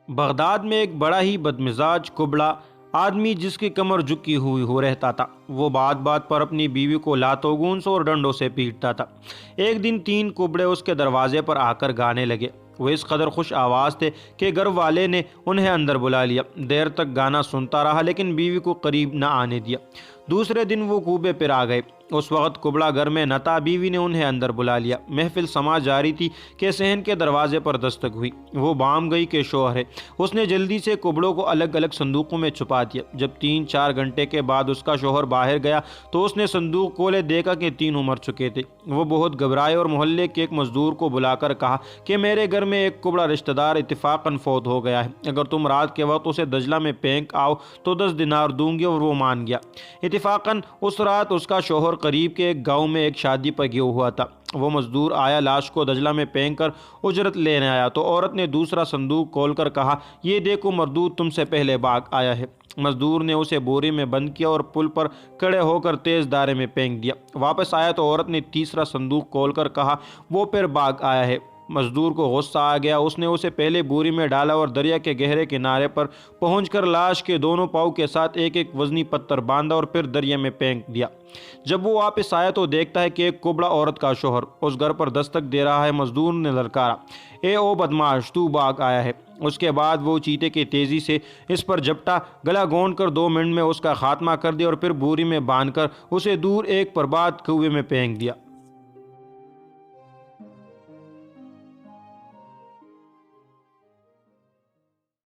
Baghdad میں ایک بڑا ہی بدمزاج کبڑا آدمی جس کی کمر جھکی ہوئی ہو رہتا تھا۔ وہ بات بات پر اپنی بیوی کو لاتوں گونسوں اور ڈنڈوں سے پیٹتا تھا۔ ایک دن 3 کبڑے اس کے دروازے پر آ کر گانے لگے۔ وہ اس قدر خوش آواز تھے کہ گھر والے نے انہیں اندر بلا لیا۔ دیر تک گانا سنتا رہا لیکن بیوی کو قریب نہ آنے دیا۔ دوسرے دن وہ کوبے پر آ گئے۔ اس وقت کبڑا گھر میں نہ تھا۔ بیوی نے انہیں اندر بلا لیا۔ محفل سما جاری تھی کہ صحن کے دروازے پر دستک ہوئی۔ وہ بام گئی کہ شوہر ہے۔ اس نے جلدی سے کبڑوں کو الگ الگ صندوقوں میں چھپا دیا۔ جب 3-4 گھنٹے کے بعد اس کا شوہر باہر گیا تو اس نے صندوق کھولے، دیکھا کہ تینوں مر چکے تھے۔ وہ بہت گھبرائے اور محلے کے ایک مزدور کو بلا کر کہا کہ میرے گھر میں ایک کبڑا رشتہ دار اتفاقاً فوت ہو گیا ہے۔ اگر تم رات کے وقت اسے دجلہ میں پھینک آؤ تو 10 دینار دوں گی۔ اور وہ مان گیا۔ اتفاقاً اس رات اس کا شوہر قریب کے ایک گاؤں میں ایک شادی پر گیا ہوا تھا۔ وہ مزدور آیا، لاش کو دجلہ میں پھینک کر اجرت لینے آیا تو عورت نے دوسرا صندوق کھول کر کہا، یہ دیکھو مردود تم سے پہلے بھاگ آیا ہے۔ مزدور نے اسے بوری میں بند کیا اور پل پر کھڑے ہو کر تیز دھارے میں پھینک دیا۔ واپس آیا تو عورت نے تیسرا صندوق کھول کر کہا، وہ پھر بھاگ آیا ہے۔ مزدور کو غصہ آ گیا۔ اس نے اسے پہلے بوری میں ڈالا اور دریا کے گہرے کنارے پر پہنچ کر لاش کے دونوں پاؤں کے ساتھ ایک ایک وزنی پتھر باندھا اور پھر دریا میں پھینک دیا۔ جب وہ واپس آیا تو دیکھتا ہے کہ ایک کبڑا عورت کا شوہر اس گھر پر دستک دے رہا ہے۔ مزدور نے للکارا، اے او بدماش، تو بھاگ آیا ہے۔ اس کے بعد وہ چیتے کی تیزی سے اس پر جھپٹا، گلا گھونٹ کر 2 منٹ میں اس کا خاتمہ کر دیا اور پھر بوری میں باندھ کر اسے دور ایک پرباد کنویں میں پھینک دیا۔